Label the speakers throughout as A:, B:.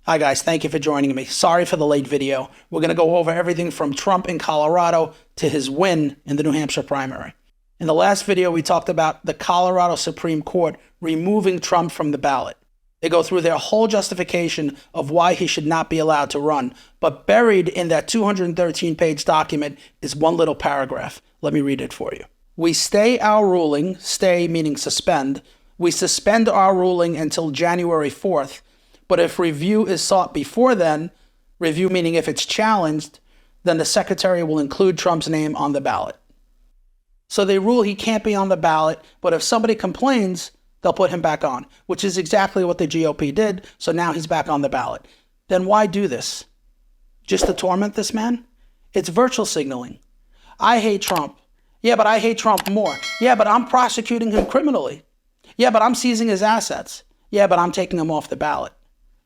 A: Hi guys, thank you for joining me. Sorry for the late video. We're going to go over everything from Trump in Colorado to his win in the New Hampshire primary. In the last video, we talked about the Colorado Supreme Court removing Trump from the ballot. They go through their whole justification of why he should not be allowed to run. But buried in that 213-page document is one little paragraph. Let me read it for you. We stay our ruling, stay meaning suspend. We suspend our ruling until January 4th. But if review is sought before then, review meaning if it's challenged, then the secretary will include Trump's name on the ballot. So they rule he can't be on the ballot, but if somebody complains, they'll put him back on, which is exactly what the GOP did. So now he's back on the ballot. Then why do this? Just to torment this man? It's virtual signaling. I hate Trump. Yeah, but I hate Trump more. Yeah, but I'm prosecuting him criminally. Yeah, but I'm seizing his assets. Yeah, but I'm taking him off the ballot.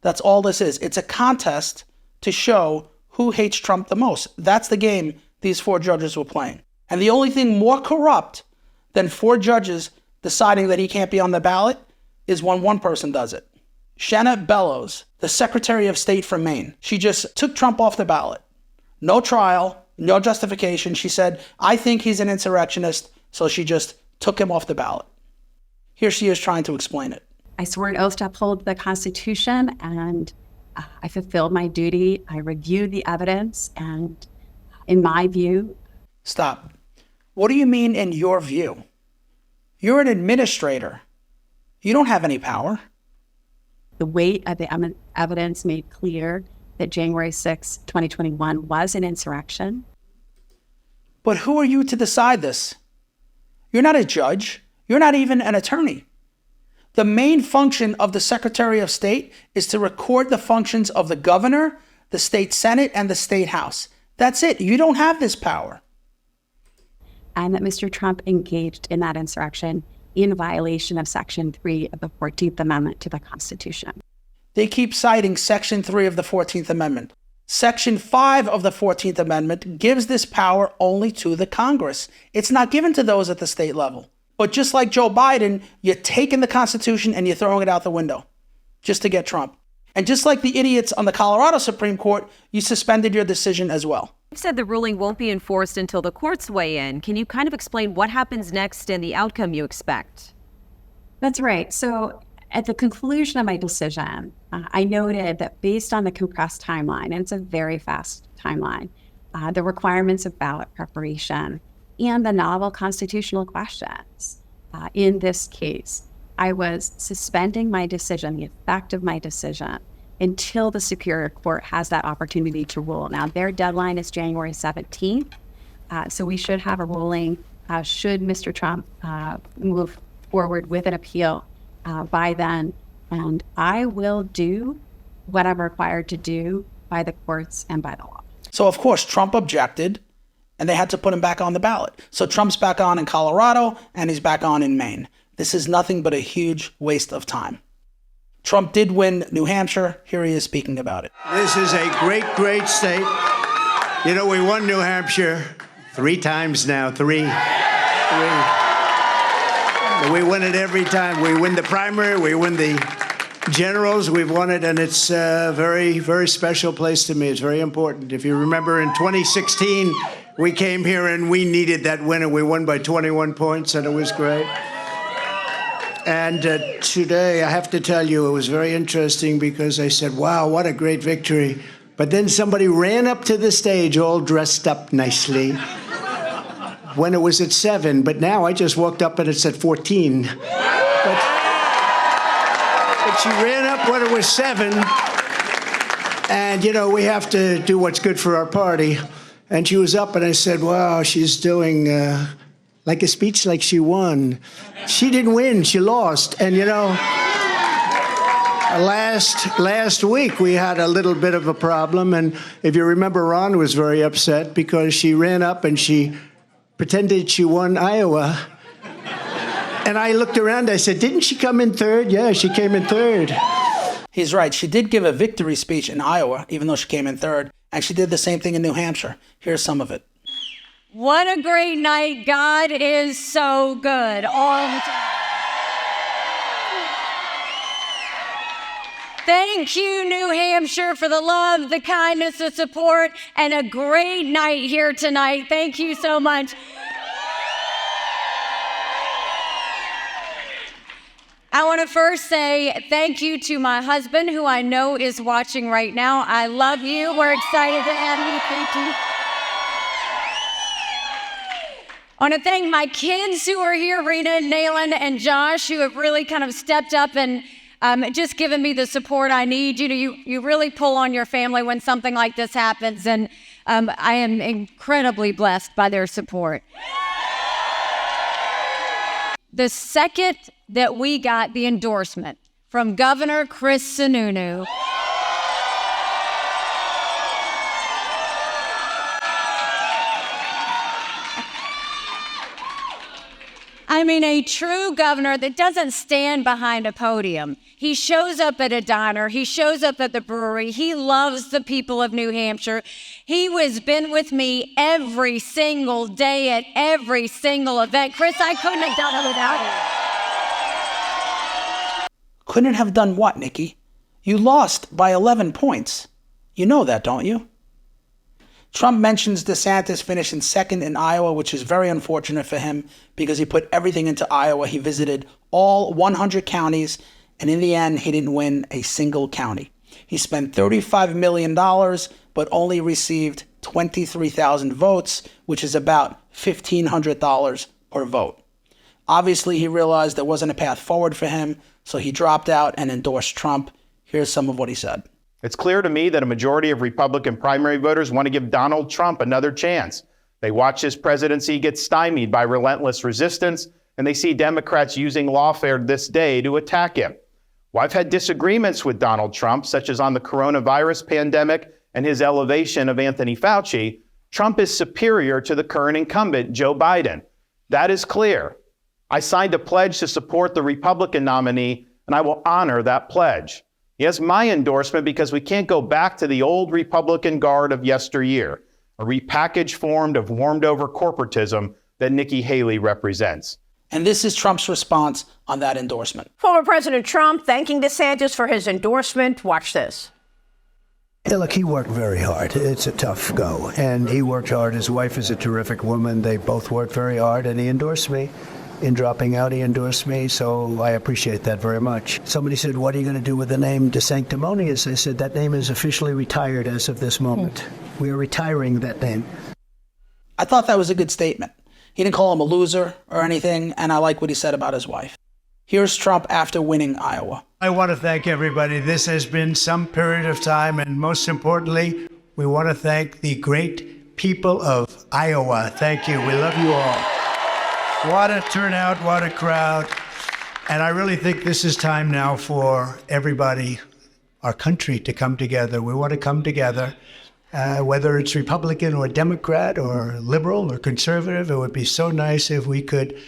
A: That's all this is. It's a contest to show who hates Trump the most. That's the game these four judges were playing. And the only thing more corrupt than four judges deciding that he can't be on the ballot is when one person does it. Shanna Bellows, the Secretary of State from Maine, she just took Trump off the ballot. No trial, no justification. She said, I think he's an insurrectionist, so she just took him off the ballot. Here she is trying to explain it.
B: I swore an oath to uphold the Constitution, and I fulfilled my duty. I reviewed the evidence, and in my view...
A: Stop. What do you mean in your view? You're an administrator. You don't have any power.
B: The weight of the evidence made clear that January 6, 2021 was an insurrection.
A: But who are you to decide this? You're not a judge. You're not even an attorney. The main function of the Secretary of State is to record the functions of the governor, the state Senate, and the state House. That's it. You don't have this power.
B: And that Mr. Trump engaged in that insurrection in violation of Section 3 of the 14th Amendment to the Constitution.
A: They keep citing Section 3 of the 14th Amendment. Section 5 of the 14th Amendment gives this power only to the Congress. It's not given to those at the state level. But just like Joe Biden, you're taking the Constitution and you're throwing it out the window just to get Trump. And just like the idiots on the Colorado Supreme Court, you suspended your decision as well.
C: You said the ruling won't be enforced until the courts weigh in. Can you kind of explain what happens next and the outcome you expect?
B: That's right. So at the conclusion of my decision, I noted that based on the compressed timeline, and it's a very fast timeline, the requirements of ballot preparation, and the novel constitutional questions. In this case, I was suspending my decision, the effect of my decision, until the Superior Court has that opportunity to rule. Now, their deadline is January 17th, so we should have a ruling should Mr. Trump move forward with an appeal by then. And I will do what I'm required to do by the courts and by the law.
A: So, of course, Trump objected, and they had to put him back on the ballot. So Trump's back on in Colorado, and he's back on in Maine. This is nothing but a huge waste of time. Trump did win New Hampshire. Here he is speaking about it.
D: This is a great, great state. You know, we won New Hampshire 3 times now. Three. We win it every time. We win the primary, we win the generals, we've won it, and it's a very, very special place to me. It's very important. If you remember in 2016, we came here and we needed that win, and we won by 21 points, and it was great. And today, I have to tell you, it was very interesting because I said, wow, what a great victory. But then somebody ran up to the stage all dressed up nicely when it was at 7. But now I just walked up and it's at 14. But she ran up when it was 7. And, you know, we have to do what's good for our party. And she was up, and I said, wow, she's doing like a speech like she won. She didn't win, she lost. And, you know, last week we had a little bit of a problem. And if you remember, Ron was very upset because she ran up and she pretended she won Iowa. And I looked around, I said, didn't she come in 3rd? Yeah, she came in 3rd.
A: He's right. She did give a victory speech in Iowa, even though she came in 3rd. And she did the same thing in New Hampshire. Here's some of it.
C: What a great night. God is so good all the time.
E: Thank you, New Hampshire, for the love, the kindness, the support, and a great night here tonight. Thank you so much. I want to first say thank you to my husband, who I know is watching right now. I love you. We're excited to have you. Thank you. I want to thank my kids who are here, Rena, Nayland, and Josh, who have really kind of stepped up and just given me the support I need. You know, you really pull on your family when something like this happens, and I am incredibly blessed by their support. The second that we got the endorsement from Governor Chris Sununu, I mean, a true governor that doesn't stand behind a podium. He shows up at a diner. He shows up at the brewery. He loves the people of New Hampshire. He has been with me every single day at every single event. Chris, I couldn't have done it without him.
A: Couldn't have done what, Nikki? You lost by 11 points. You know that, don't you? Trump mentions DeSantis finishing second in Iowa, which is very unfortunate for him because he put everything into Iowa. He visited all 100 counties, and in the end, he didn't win a single county. He spent $35 million, but only received 23,000 votes, which is about $1,500 per vote. Obviously, he realized there wasn't a path forward for him, so he dropped out and endorsed Trump. Here's some of what he said.
F: It's clear to me that a majority of Republican primary voters want to give Donald Trump another chance. They watch his presidency get stymied by relentless resistance, and they see Democrats using lawfare this day to attack him. Well, I've had disagreements with Donald Trump, such as on the coronavirus pandemic and his elevation of Anthony Fauci. Trump is superior to the current incumbent, Joe Biden. That is clear. I signed a pledge to support the Republican nominee, and I will honor that pledge. He has my endorsement because we can't go back to the old Republican guard of yesteryear, a repackaged form of warmed-over corporatism that Nikki Haley represents.
A: And this is Trump's response on that endorsement.
G: Former President Trump thanking DeSantis for his endorsement. Watch this.
H: Yeah, look, he worked very hard. It's a tough go. And he worked hard. His wife is a terrific woman. They both worked very hard, and he endorsed me. In dropping out, he endorsed me, so I appreciate that very much. Somebody said, what are you going to do with the name DeSanctimonious? I said, that name is officially retired as of this moment. We are retiring that name.
A: I thought that was a good statement. He didn't call him a loser or anything, and I like what he said about his wife. Here's Trump after winning Iowa.
D: I want to thank everybody. This has been some period of time, and most importantly, we want to thank the great people of Iowa. Thank you. We love you all. What a turnout, what a crowd. And I really think this is time now for everybody, our country, to come together. We want to come together, whether it's Republican or Democrat or liberal or conservative. It would be so nice if we could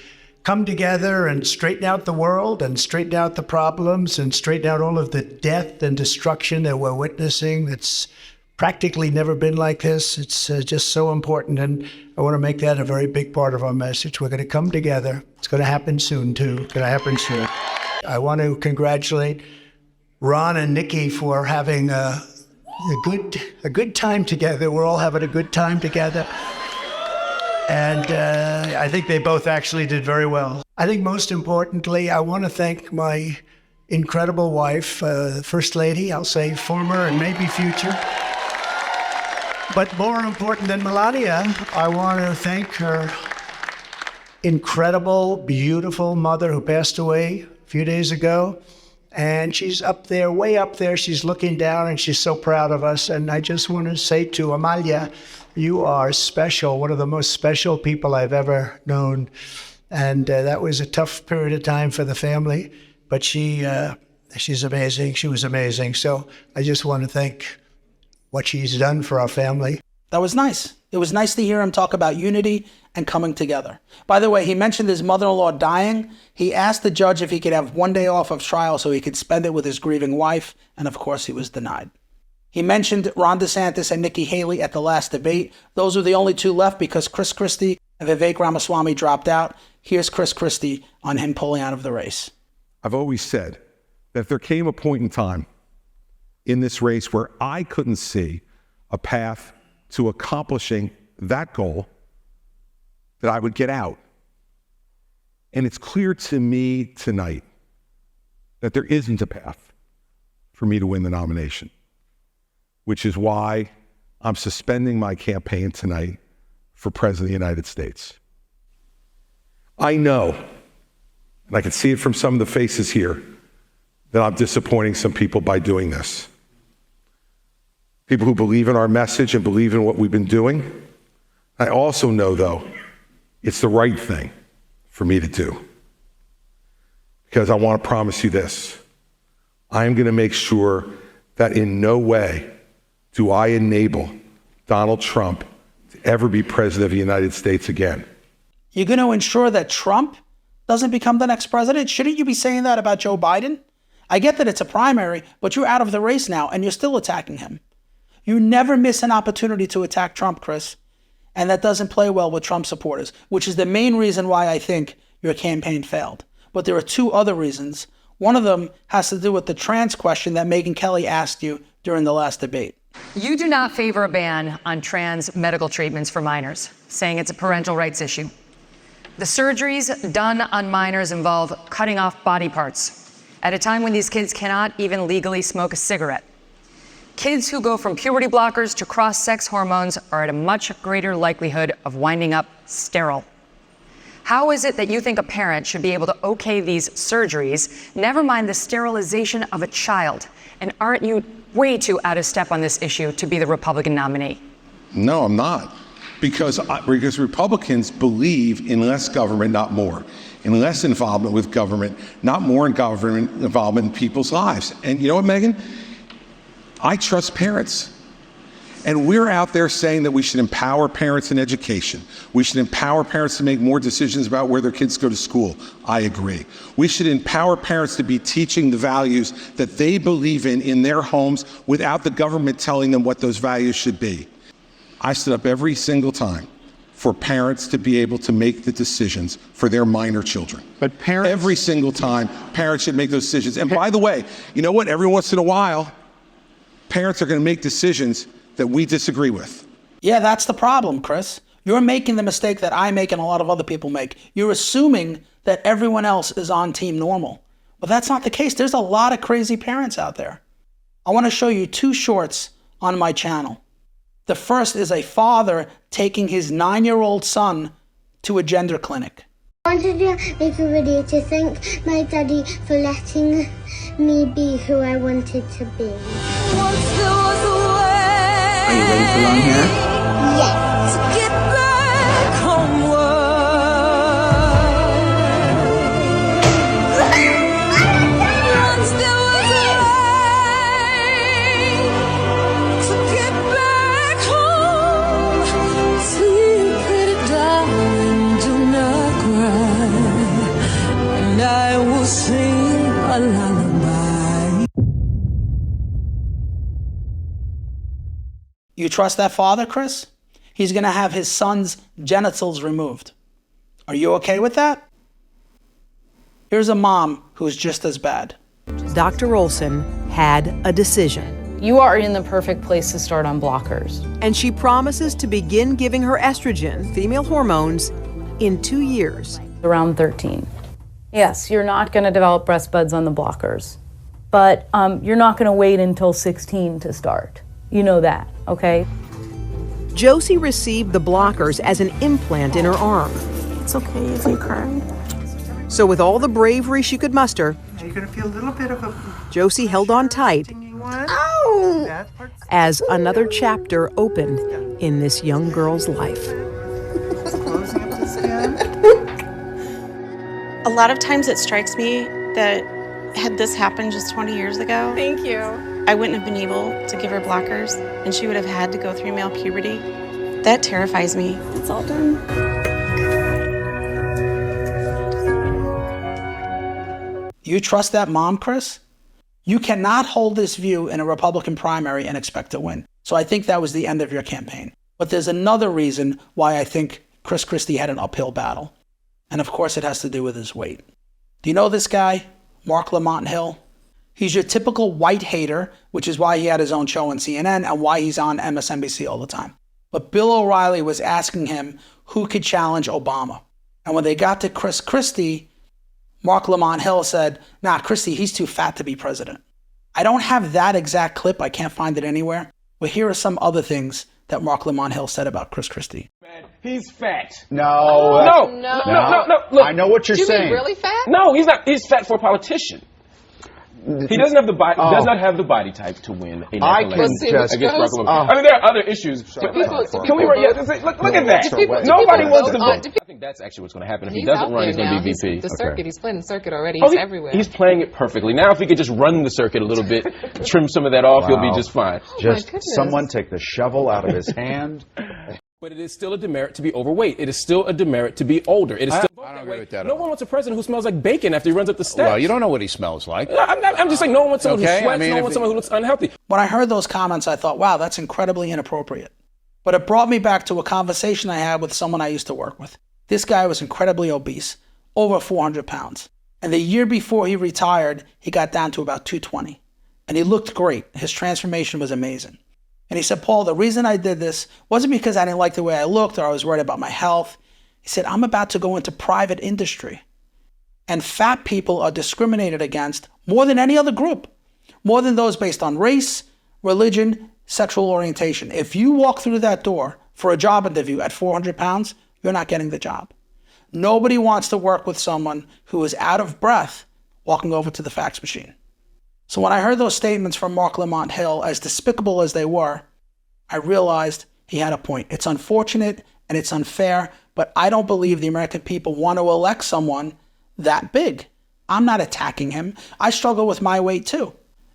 D: come together and straighten out the world and straighten out the problems and straighten out all of the death and destruction that we're witnessing. That's practically never been like this. It's just so important, and I want to make that a very big part of our message. We're going to come together. It's going to happen soon, too. It's going to happen soon. I want to congratulate Ron and Nikki for having a good time together. We're all having a good time together. And I think they both actually did very well. I think most importantly, I want to thank my incredible wife, First Lady, I'll say former and maybe future. But more important than Melania, I want to thank her incredible, beautiful mother who passed away a few days ago. And she's up there, way up there. She's looking down, and she's so proud of us. And I just want to say to Amalia, you are special, one of the most special people I've ever known. And that was a tough period of time for the family. But she's amazing. She was amazing. So I just want to thank what she's done for our family.
A: That was nice. It was nice to hear him talk about unity and coming together. By the way, he mentioned his mother-in-law dying. He asked the judge if he could have one day off of trial so he could spend it with his grieving wife, and of course he was denied. He mentioned Ron DeSantis and Nikki Haley at the last debate. Those were the only two left because Chris Christie and Vivek Ramaswamy dropped out. Here's Chris Christie on him pulling out of the race.
I: I've always said that if there came a point in time in this race where I couldn't see a path to accomplishing that goal, that I would get out. And it's clear to me tonight that there isn't a path for me to win the nomination, which is why I'm suspending my campaign tonight for President of the United States. I know, and I can see it from some of the faces here, that I'm disappointing some people by doing this. People who believe in our message and believe in what we've been doing. I also know, though, it's the right thing for me to do. Because I want to promise you this. I am going to make sure that in no way do I enable Donald Trump to ever be president of the United States again.
A: You're going to ensure that Trump doesn't become the next president? Shouldn't you be saying that about Joe Biden? I get that it's a primary, but you're out of the race now and you're still attacking him. You never miss an opportunity to attack Trump, Chris. And that doesn't play well with Trump supporters, which is the main reason why I think your campaign failed. But there are two other reasons. One of them has to do with the trans question that Megyn Kelly asked you during the last debate.
J: You do not favor a ban on trans medical treatments for minors, saying it's a parental rights issue. The surgeries done on minors involve cutting off body parts at a time when these kids cannot even legally smoke a cigarette. Kids who go from puberty blockers to cross-sex hormones are at a much greater likelihood of winding up sterile. How is it that you think a parent should be able to okay these surgeries, never mind the sterilization of a child? And aren't you way too out of step on this issue to be the Republican nominee?
I: No, I'm not. Because Republicans believe in less government, not more. In less involvement with government, not more in government involvement in people's lives. And you know what, Megyn? I trust parents. And we're out there saying that we should empower parents in education. We should empower parents to make more decisions about where their kids go to school. I agree. We should empower parents to be teaching the values that they believe in their homes without the government telling them what those values should be. I stood up every single time for parents to be able to make the decisions for their minor children.
F: But parents...
I: Every single time, parents should make those decisions. And by the way, you know what? Every once in a while, parents are going to make decisions that we disagree with.
A: Yeah, that's the problem, Chris. You're making the mistake that I make and a lot of other people make. You're assuming that everyone else is on team normal. But that's not the case. There's a lot of crazy parents out there. I want to show you two shorts on my channel. The first is a father taking his 9-year-old son to a gender clinic.
K: I wanted to make a video to thank my daddy for letting me be who I wanted to be.
A: Are you ready to run here?
K: Yes.
L: Get back homeward. Once there was a way to get back home. Sleep, pretty darling, do not cry, and I will sing a lullaby.
A: You trust that father, Chris? He's going to have his son's genitals removed. Are you okay with that? Here's a mom who's just as bad.
M: Dr. Olson had a decision.
N: You are in the perfect place to start on blockers.
M: And she promises to begin giving her estrogen, female hormones, in 2 years.
N: Around 13. Yes, you're not going to develop breast buds on the blockers, but you're not going to wait until 16 to start. You know that, okay?
M: Josie received the blockers as an implant in her arm.
O: It's okay if you cry.
M: So with all the bravery she could muster,
O: You're going to feel a little bit of a...
M: Josie held on tight as another chapter opened in this young girl's life.
O: Closing up the skin.
P: A lot of times it strikes me that had this happened just 20 years ago,
O: Thank you.
P: I wouldn't have been able to give her blockers, and she would have had to go through male puberty. That terrifies me.
O: It's all done.
A: You trust that mom, Chris? You cannot hold this view in a Republican primary and expect to win. So I think that was the end of your campaign. But there's another reason why I think Chris Christie had an uphill battle. And of course it has to do with his weight. Do you know this guy, Mark Lamont Hill? He's your typical white hater, which is why he had his own show on CNN and why he's on MSNBC all the time. But Bill O'Reilly was asking him who could challenge Obama. And when they got to Chris Christie, Mark Lamont Hill said, nah, Christie, he's too fat to be president. I don't have that exact clip. I can't find it anywhere. But here are some other things that Mark Lamont Hill said about Chris Christie.
Q: He's fat.
R: No.
Q: No. Look,
R: I know what you're
Q: do you
R: saying.
Q: mean really fat? No, he's not. He's fat for a politician. He doesn't have the body. Does not have the body type to win a national election against Barack Obama. I mean, there are other issues. But can we? Look at that. Nobody wants to vote. I think that's actually what's going to happen. If he doesn't run, he's going to be VP.
S: The circuit. He's playing the circuit already. He's everywhere.
Q: He's playing it perfectly. Now, if he could just run the circuit a little bit, trim some of that off, he'll be just fine.
R: Just someone take the shovel out of his hand.
Q: But it is still a demerit to be overweight. It is still a demerit to be older. It is still.
R: I don't agree with that.
Q: No one wants a president who smells like bacon after he runs up the steps.
R: Well, you don't know what he smells like.
Q: I'm just saying no one wants someone who sweats, no one wants someone who looks unhealthy.
A: When I heard those comments, I thought, wow, that's incredibly inappropriate. But it brought me back to a conversation I had with someone I used to work with. This guy was incredibly obese, over 400 pounds. And the year before he retired, he got down to about 220. And he looked great. His transformation was amazing. And he said, Paul, the reason I did this wasn't because I didn't like the way I looked or I was worried about my health. He said, I'm about to go into private industry. And fat people are discriminated against more than any other group, more than those based on race, religion, sexual orientation. If you walk through that door for a job interview at 400 pounds, you're not getting the job. Nobody wants to work with someone who is out of breath walking over to the fax machine. So when I heard those statements from Mark Lamont Hill, as despicable as they were, I realized he had a point. It's unfortunate and it's unfair, but I don't believe the American people want to elect someone that big. I'm not attacking him. I struggle with my weight too.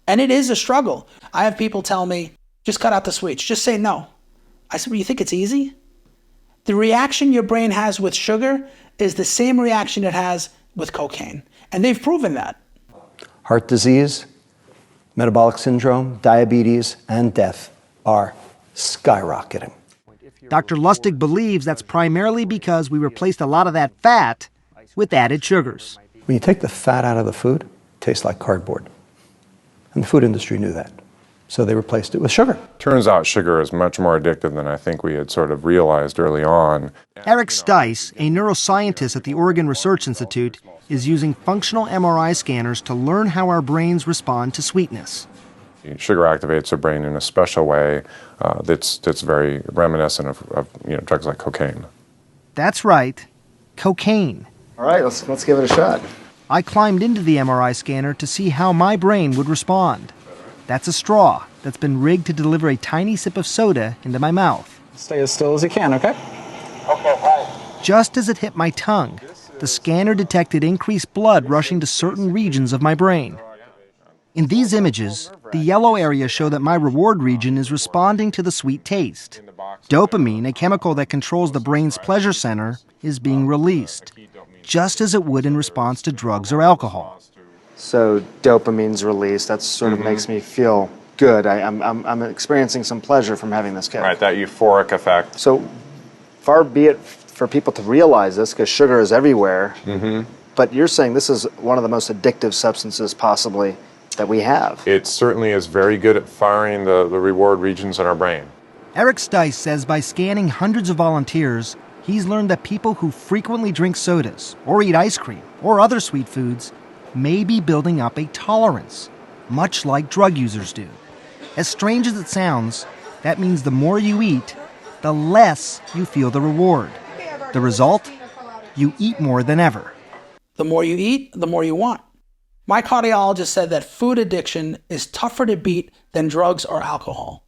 A: And it is a struggle. I have people tell me, just cut out the sweets, just say no. I said, well, you think it's easy? The reaction your brain has with sugar is the same reaction it has with cocaine. And they've proven that.
T: Heart disease, metabolic syndrome, diabetes, and death are skyrocketing.
U: Dr. Lustig believes that's primarily because we replaced a lot of that fat with added sugars.
T: When you take the fat out of the food, it tastes like cardboard. And the food industry knew that. So they replaced it with sugar.
V: Turns out sugar is much more addictive than I think we had sort of realized early on.
U: Eric Stice, a neuroscientist at the Oregon Research Institute, is using functional MRI scanners to learn how our brains respond to sweetness.
V: Sugar activates the brain in a special way that's very reminiscent of drugs like cocaine.
U: That's right, cocaine.
T: All right, let's give it a shot.
U: I climbed into the MRI scanner to see how my brain would respond. That's a straw that's been rigged to deliver a tiny sip of soda into my mouth.
W: Stay as still as you can, okay?
U: Okay, fine. Just as it hit my tongue, the scanner detected increased blood rushing to certain regions of my brain. In these images, the yellow areas show that my reward region is responding to the sweet taste. Dopamine, a chemical that controls the brain's pleasure center, is being released, just as it would in response to drugs or alcohol.
T: So dopamine's released. That sort of makes me feel good. I'm experiencing some pleasure from having this kick.
V: Right, that euphoric effect.
T: So far be it for people to realize this, because sugar is everywhere. But you're saying this is one of the most addictive substances possibly that we have.
V: It certainly is very good at firing the reward regions in our brain.
U: Eric Stice says by scanning hundreds of volunteers, he's learned that people who frequently drink sodas or eat ice cream or other sweet foods may be building up a tolerance, much like drug users do. As strange as it sounds, that means the more you eat, the less you feel the reward. The result? You eat more than ever.
A: The more you eat, the more you want. My cardiologist said that food addiction is tougher to beat than drugs or alcohol.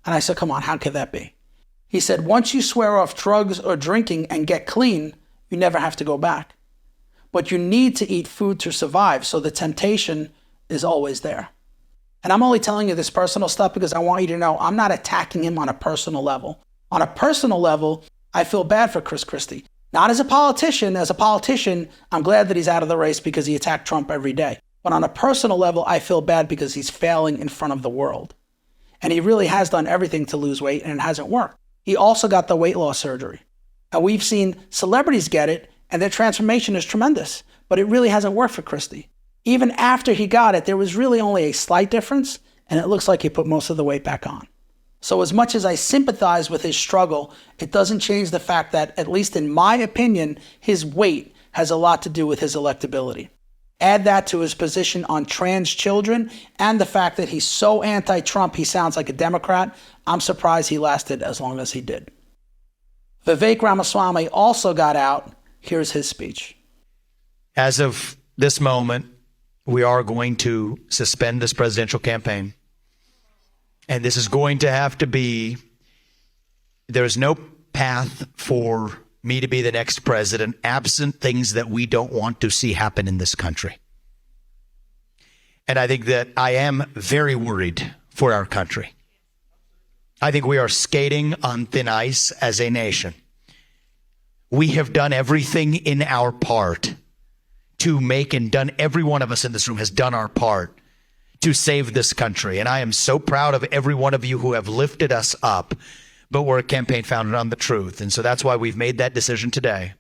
A: And I said, come on, how could that be? He said, once you swear off drugs or drinking and get clean, you never have to go back. But you need to eat food to survive, so the temptation is always there. And I'm only telling you this personal stuff because I want you to know I'm not attacking him on a personal level. On a personal level, I feel bad for Chris Christie. Not as a politician. As a politician, I'm glad that he's out of the race because he attacked Trump every day. But on a personal level, I feel bad because he's failing in front of the world. And he really has done everything to lose weight, and it hasn't worked. He also got the weight loss surgery. And we've seen celebrities get it, and their transformation is tremendous. But it really hasn't worked for Christie. Even after he got it, there was really only a slight difference, and it looks like he put most of the weight back on. So as much as I sympathize with his struggle, it doesn't change the fact that, at least in my opinion, his weight has a lot to do with his electability. Add that to his position on trans children and the fact that he's so anti-Trump he sounds like a Democrat, I'm surprised he lasted as long as he did. Vivek Ramaswamy also got out. Here's his speech.
B: As of this moment, we are going to suspend this presidential campaign. And this is going to have to be, there's no path for me to be the next president absent things that we don't want to see happen in this country. And I think that I am very worried for our country. I think we are skating on thin ice as a nation. We have done everything in our part to make, and done, every one of us in this room has done our part to save this country. And I am so proud of every one of you who have lifted us up, but we're a campaign founded on the truth. And so that's why we've made that decision today.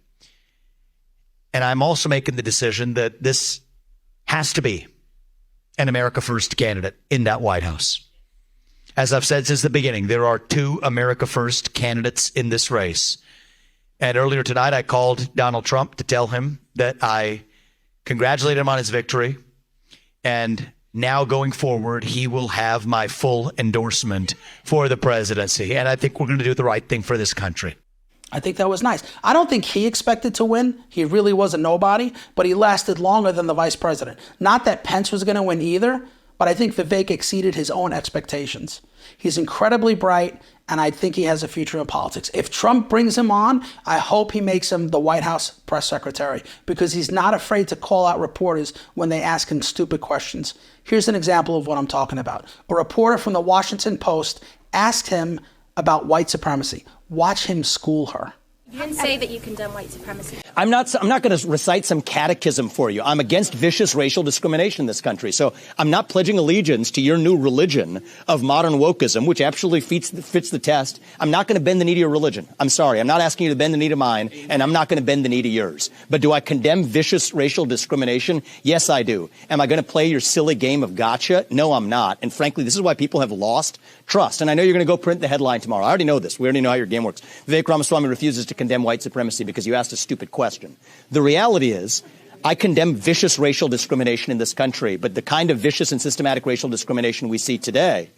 B: And I'm also making the decision that this has to be an America First candidate in that White House. As I've said since the beginning, there are 2 America First candidates in this race. And earlier tonight, I called Donald Trump to tell him that I congratulated him on his victory. And now going forward, he will have my full endorsement for the presidency. And I think we're going to do the right thing for this country.
A: I think that was nice. I don't think he expected to win. He really was a nobody, but he lasted longer than the vice president. Not that Pence was going to win either, but I think Vivek exceeded his own expectations. He's incredibly bright, and I think he has a future in politics. If Trump brings him on, I hope he makes him the White House press secretary, because he's not afraid to call out reporters when they ask him stupid questions. Here's an example of what I'm talking about. A reporter from the Washington Post asked him about white supremacy. Watch him school her.
C: You didn't say that you condemn white supremacy.
W: I'm not going to recite some catechism for you. I'm against vicious racial discrimination in this country. So I'm not pledging allegiance to your new religion of modern wokeism, which actually fits the test. I'm not going to bend the knee to your religion. I'm sorry. I'm not asking you to bend the knee to mine, and I'm not going to bend the knee to yours. But do I condemn vicious racial discrimination? Yes, I do. Am I going to play your silly game of gotcha? No, I'm not. And frankly, this is why people have lost trust. And I know you're going to go print the headline tomorrow. I already know this. We already know how your game works. Vivek Ramaswamy refuses to condemn white supremacy because you asked a stupid question. The reality is, I condemn vicious racial discrimination in this country, but the kind of vicious and systematic racial discrimination we see today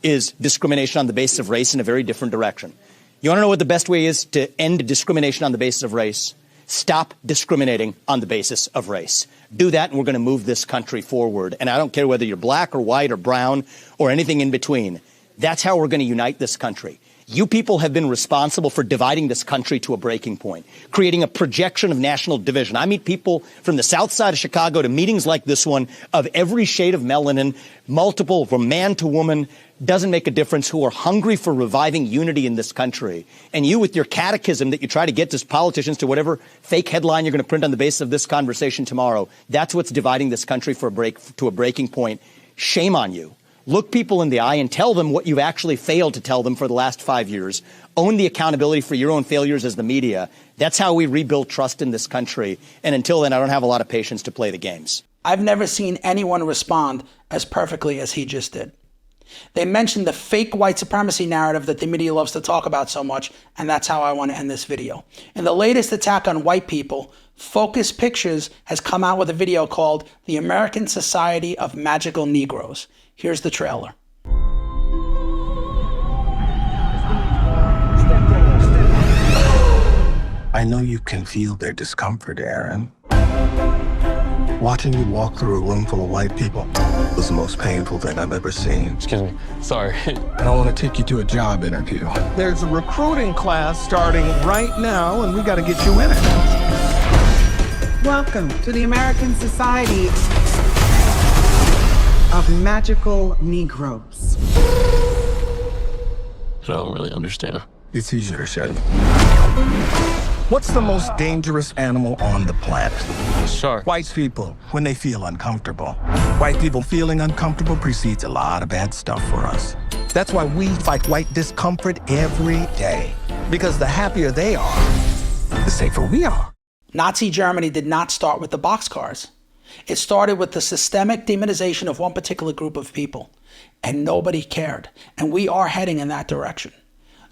W: is discrimination on the basis of race in a very different direction. You want to know what the best way is to end discrimination on the basis of race? Stop discriminating on the basis of race. Do that, and we're going to move this country forward. And I don't care whether you're black or white or brown or anything in between. That's how we're going to unite this country. You people have been responsible for dividing this country to a breaking point, creating a projection of national division. I meet people from the south side of Chicago to meetings like this one of every shade of melanin, multiple, from man to woman, doesn't make a difference, who are hungry for reviving unity in this country. And you, with your catechism that you try to get to politicians to whatever fake headline you're going to print on the basis of this conversation tomorrow, that's what's dividing this country to a breaking point. Shame on you. Look people in the eye and tell them what you've actually failed to tell them for the last 5 years. Own the accountability for your own failures as the media. That's how we rebuild trust in this country. And until then, I don't have a lot of patience to play the games.
A: I've never seen anyone respond as perfectly as he just did. They mentioned the fake white supremacy narrative that the media loves to talk about so much, and that's how I want to end this video. In the latest attack on white people, Focus Pictures has come out with a video called The American Society of Magical Negroes. Here's the trailer.
X: I know you can feel their discomfort, Aaron. Watching you walk through a room full of white people was the most painful thing I've ever seen.
Y: Excuse me. Sorry.
X: And I want to take you to a job interview. There's a recruiting class starting right now, and we got to get you in it.
O: Welcome to the American Society of Magical Negroes.
Y: I don't really understand.
X: It's easier said. What's the most dangerous animal on the planet?
Y: Shark.
X: White people, when they feel uncomfortable. White people feeling uncomfortable precedes a lot of bad stuff for us. That's why we fight white discomfort every day. Because the happier they are, the safer we are.
A: Nazi Germany did not start with the boxcars. It started with the systemic demonization of one particular group of people, and nobody cared. And we are heading in that direction.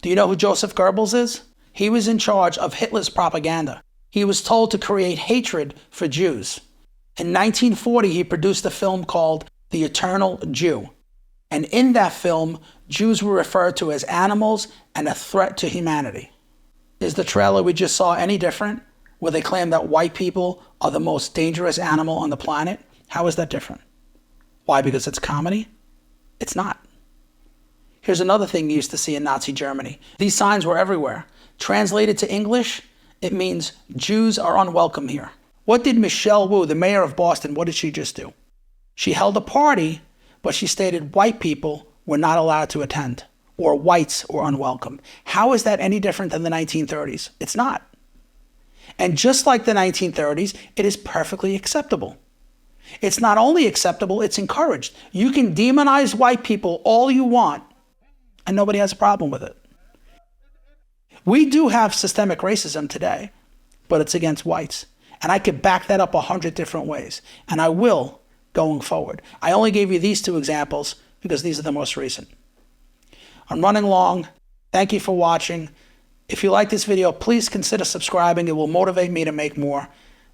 A: Do you know who Joseph Goebbels is? He was in charge of Hitler's propaganda. He was told to create hatred for Jews. In 1940, he produced a film called The Eternal Jew. And in that film, Jews were referred to as animals and a threat to humanity. Is the trailer we just saw any different, where they claim that white people are the most dangerous animal on the planet? How is that different? Why? Because it's comedy? It's not. Here's another thing you used to see in Nazi Germany. These signs were everywhere. Translated to English, it means Jews are unwelcome here. What did Michelle Wu, the mayor of Boston, what did she just do? She held a party, but she stated white people were not allowed to attend, or whites were unwelcome. How is that any different than the 1930s? It's not. And just like the 1930s, it is perfectly acceptable. It's not only acceptable, it's encouraged. You can demonize white people all you want, and nobody has a problem with it. We do have systemic racism today, but it's against whites. And I could back that up 100 different ways. And I will going forward. I only gave you these two examples because these are the most recent. I'm running long. Thank you for watching. If you like this video, please consider subscribing. It will motivate me to make more.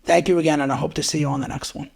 A: Thank you again, and I hope to see you on the next one.